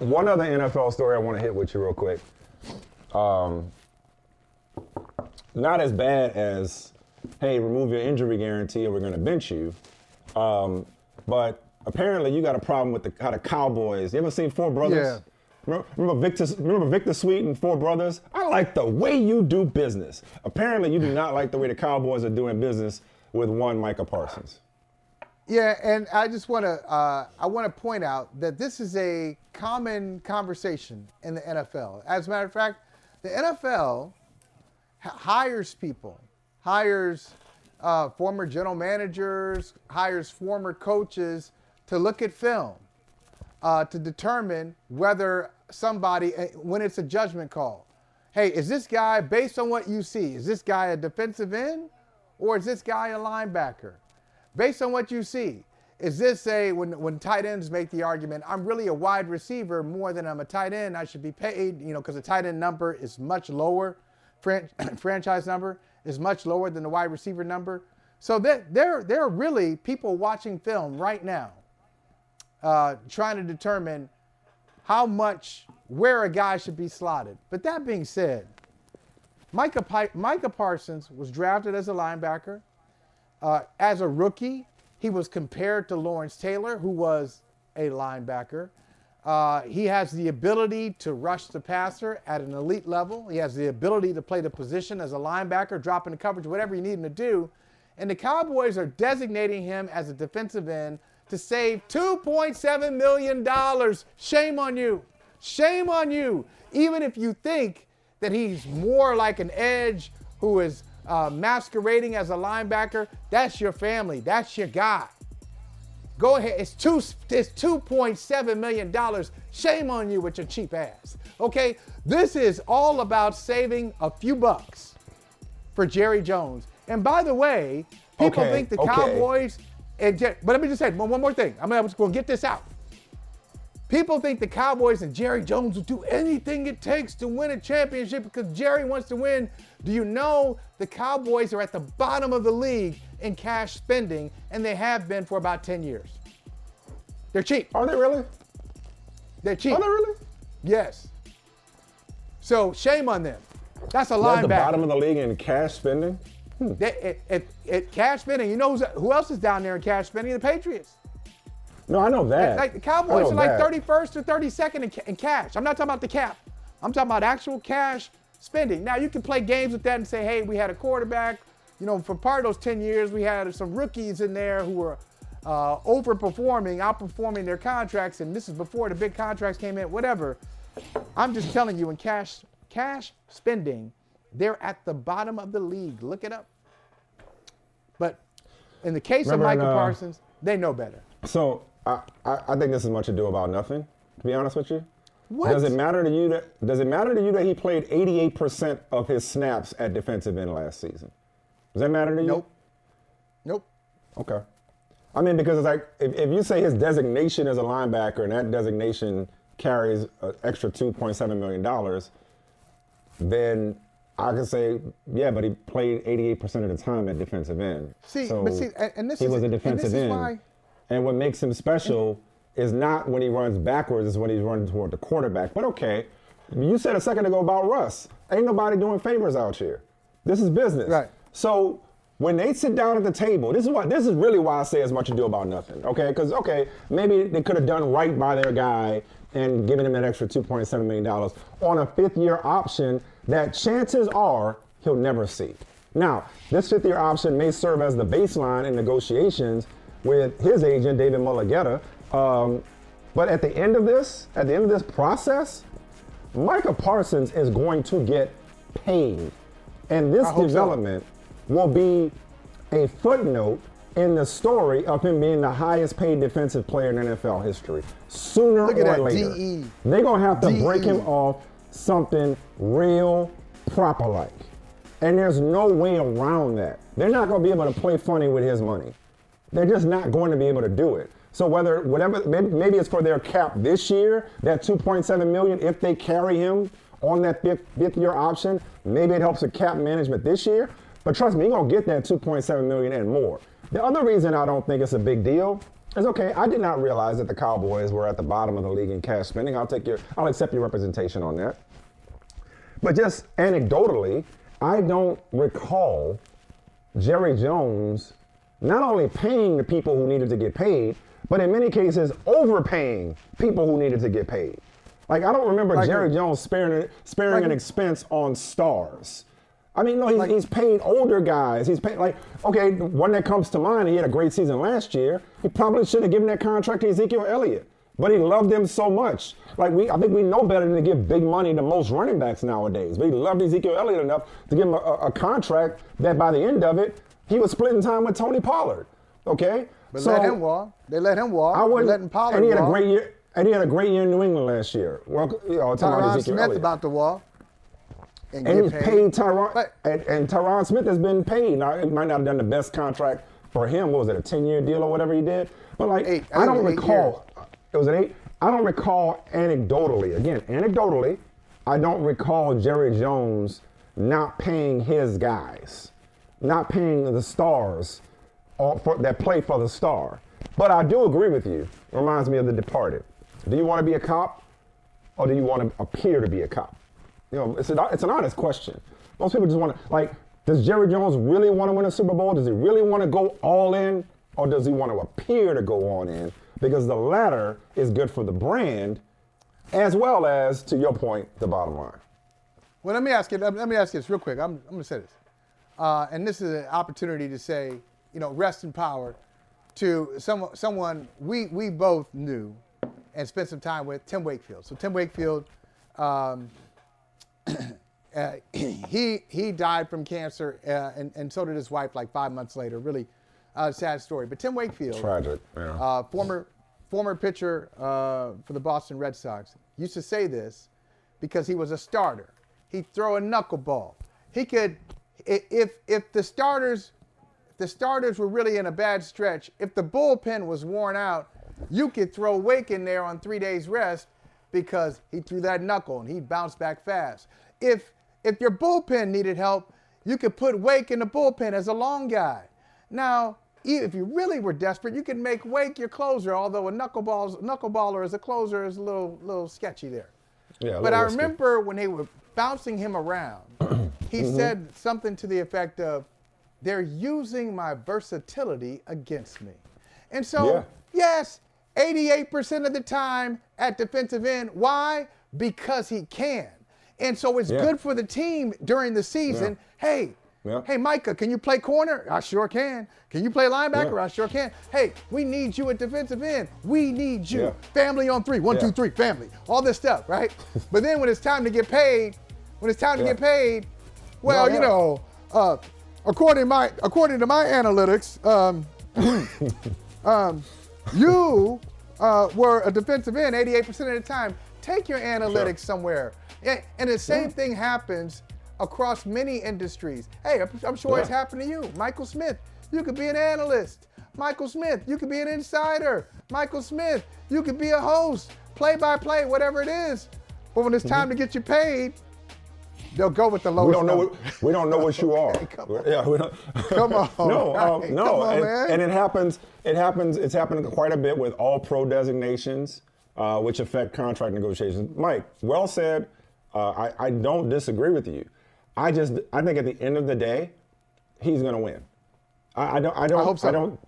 One other NFL story I want to hit with you real quick. Not as bad as, hey, remove your injury guarantee or we're going to bench you. But apparently you got a problem with how the Cowboys. You ever seen Four Brothers? Yeah. Remember Victor Sweet and Four Brothers? I like the way you do business. Apparently you do not like the way the Cowboys are doing business with one Micah Parsons. Yeah, and I just want to point out that this is a common conversation in the NFL. As a matter of fact, the NFL hires people, hires former general managers, hires former coaches to look at film to determine whether somebody, when it's a judgment call, hey, is this guy, based on what you see, is this guy a defensive end or is this guy a linebacker? Based on what you see, is this when tight ends make the argument, I'm really a wide receiver more than I'm a tight end, I should be paid, because the tight end number is much lower, franchise number is much lower than the wide receiver number. So there are really people watching film right now trying to determine where a guy should be slotted. But that being said, Micah Parsons was drafted as a linebacker. As a rookie, he was compared to Lawrence Taylor, who was a linebacker. He has the ability to rush the passer at an elite level. He has the ability to play the position as a linebacker, drop into coverage, whatever you need him to do. And the Cowboys are designating him as a defensive end to save $2.7 million. Shame on you. Shame on you. Even if you think that he's more like an edge who is masquerading as a linebacker, that's your family. That's your guy. Go ahead. It's $2.7 million. Shame on you with your cheap ass. Okay? This is all about saving a few bucks for Jerry Jones. And by the way, people think the Cowboys, but let me just say one more thing. I'm going to get this out. People think the Cowboys and Jerry Jones will do anything it takes to win a championship because Jerry wants to win. Do you know the Cowboys are at the bottom of the league in cash spending, and they have been for about 10 years. They're cheap. Are they really? They're cheap. Are they really? Yes. So shame on them. That's a They're linebacker. at the bottom of the league in cash spending? Cash spending, you know who else is down there in cash spending? The Patriots. No, I know that. Like the Cowboys are like 31st or 32nd in cash. I'm not talking about the cap. I'm talking about actual cash spending. Now, you can play games with that and say, hey, we had a quarterback. For part of those 10 years, we had some rookies in there who were outperforming their contracts, and this is before the big contracts came in, whatever. I'm just telling you, in cash spending, they're at the bottom of the league. Look it up. But in the case of Micah Parsons, they know better. So I think this is much ado about nothing, to be honest with you. What? Does it matter to you that he played 88% of his snaps at defensive end last season? Does that matter to you? Nope. Okay. I mean, because it's like, if you say his designation as a linebacker and that designation carries an extra $2.7 million, then I can say, yeah, but he played 88% of the time at defensive end. He was a defensive end. And what makes him special is not when he runs backwards, it's when he's running toward the quarterback. But okay, you said a second ago about Russ. Ain't nobody doing favors out here. This is business. Right. So when they sit down at the table, this is really why I say as much ado about nothing. Okay, because maybe they could have done right by their guy and given him that extra $2.7 million on a fifth-year option that chances are he'll never see. Now, this fifth-year option may serve as the baseline in negotiations with his agent, David Mulligetta. But at the end of this process, Micah Parsons is going to get paid. And this development will be a footnote in the story of him being the highest paid defensive player in NFL history. Sooner or later, they're going to have to break him off something real proper like. And there's no way around that. They're not going to be able to play funny with his money. They're just not going to be able to do it. So maybe it's for their cap this year, that $2.7 million, if they carry him on that fifth year option, maybe it helps with cap management this year. But trust me, you're going to get that $2.7 million and more. The other reason I don't think it's a big deal It's okay. I did not realize that the Cowboys were at the bottom of the league in cash spending. I'll accept your representation on that. But just anecdotally, I don't recall Jerry Jones not only paying the people who needed to get paid, but in many cases overpaying people who needed to get paid. Like, I don't remember Jerry Jones sparing an expense on stars. I mean, no, he's paid older guys. He's paid, okay, one that comes to mind, he had a great season last year. He probably should have given that contract to Ezekiel Elliott, but he loved him so much. I think we know better than to give big money to most running backs nowadays. But he loved Ezekiel Elliott enough to give him a contract that by the end of it, he was splitting time with Tony Pollard. Okay? But let him walk. They let him walk. I wouldn't. They're letting Pollard and he had walk. a great year. And he had a great year in New England last year. Well, Tyron Smith about to walk. And he's paid Tyron. And Tyron Smith has been paid. Now, he might not have done the best contract for him. What was it, a 10-year deal or whatever he did? But I don't recall. It was an 8. I don't recall anecdotally, I don't recall Jerry Jones not paying his guys, not paying the stars that play for the star. But I do agree with you. It reminds me of The Departed. Do you want to be a cop, or do you want to appear to be a cop? It's an honest question. Most people just want to, does Jerry Jones really want to win a Super Bowl? Does he really want to go all in, or does he want to appear to go all in? Because the latter is good for the brand, as well as, to your point, the bottom line. Well, let me ask you this real quick. I'm going to say this. And this is an opportunity to say, rest in power to someone we both knew and spent some time with, Tim Wakefield. So Tim Wakefield, he died from cancer, and so did his wife 5 months later. Really sad story. But Tim Wakefield, tragic, yeah. Former pitcher for the Boston Red Sox, used to say this because he was a starter. He'd throw a knuckleball. He could, if the starters were really in a bad stretch, if the bullpen was worn out, you could throw Wake in there on 3 days rest because he threw that knuckle and he'd bounce back fast. If your bullpen needed help, you could put Wake in the bullpen as a long guy. Now, if you really were desperate, you could make Wake your closer, although a knuckleballer as a closer is a little sketchy there. Yeah, but I remember when they were bouncing him around, he said something to the effect of, they're using my versatility against me. And so, yes, 88% of the time at defensive end. Why? Because he can. And so it's good for the team during the season. Hey, Micah, can you play corner? I sure can. Can you play linebacker? I sure can. Hey, we need you at defensive end. We need you. Family on 3. 1, 2, 3, family. All this stuff, right? But then when it's time to get paid, well, according to my analytits, you were a defensive end 88% of the time. Take your analytics somewhere. And the same thing happens across many industries. Hey, I'm sure it's happened to you. Michael Smith, you could be an analyst. Michael Smith, you could be an insider. Michael Smith, you could be a host, play-by-play, whatever it is. But when it's time to get you paid, they'll go with the lowest number. We don't know what you are. Come on. Yeah, we don't. Come on. No, Right. no. Come on, man. And it happens. It's happened quite a bit with all pro designations, which affect contract negotiations. Mike, well said. I don't disagree with you. I think at the end of the day, he's going to win. I hope so.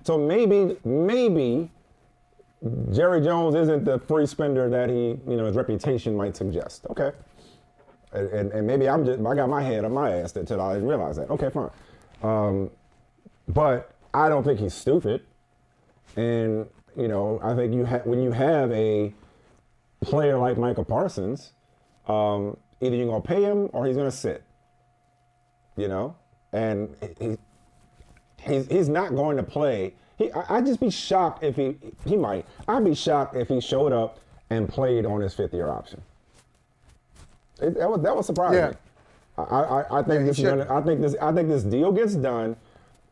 So maybe Jerry Jones isn't the free spender that his reputation might suggest. Okay. And maybe I got my head on my ass until I didn't realize that. Okay, fine. But I don't think he's stupid. And, I think when you have a player like Micah Parsons, either you're going to pay him or he's going to sit. And he's not going to play. I'd just be shocked if he might. I'd be shocked if he showed up and played on his 5th-year option. That was surprising. I think this deal gets done,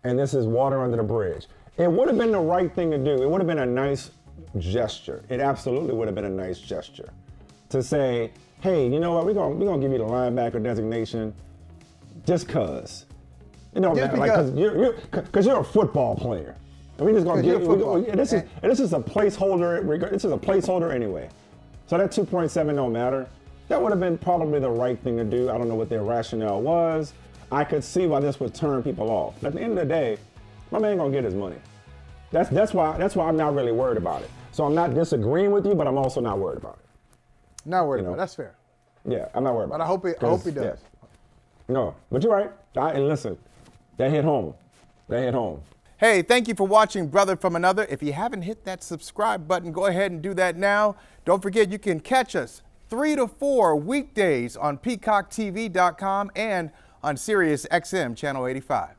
and this is water under the bridge. It would have been the right thing to do. It would have been a nice gesture. It absolutely would have been a nice gesture to say, hey, you know what? We're gonna give you the linebacker designation just cause. It don't Just matter, like, because you're a football player. And we just gonna get this is a placeholder. This is a placeholder anyway. So that 2.7 don't matter. That would have been probably the right thing to do. I don't know what their rationale was. I could see why this would turn people off. But at the end of the day, my man gonna get his money. That's why I'm not really worried about it. So I'm not disagreeing with you, but I'm also not worried about it. Not worried about it. That's fair. Yeah, I'm not worried about it. But I hope he does. Yeah. No, but you're right. And listen, that hit home. That hit home. Hey, thank you for watching Brother from Another. If you haven't hit that subscribe button, go ahead and do that now. Don't forget, you can catch us 3 to 4 weekdays on PeacockTV.com and on Sirius XM Channel 85.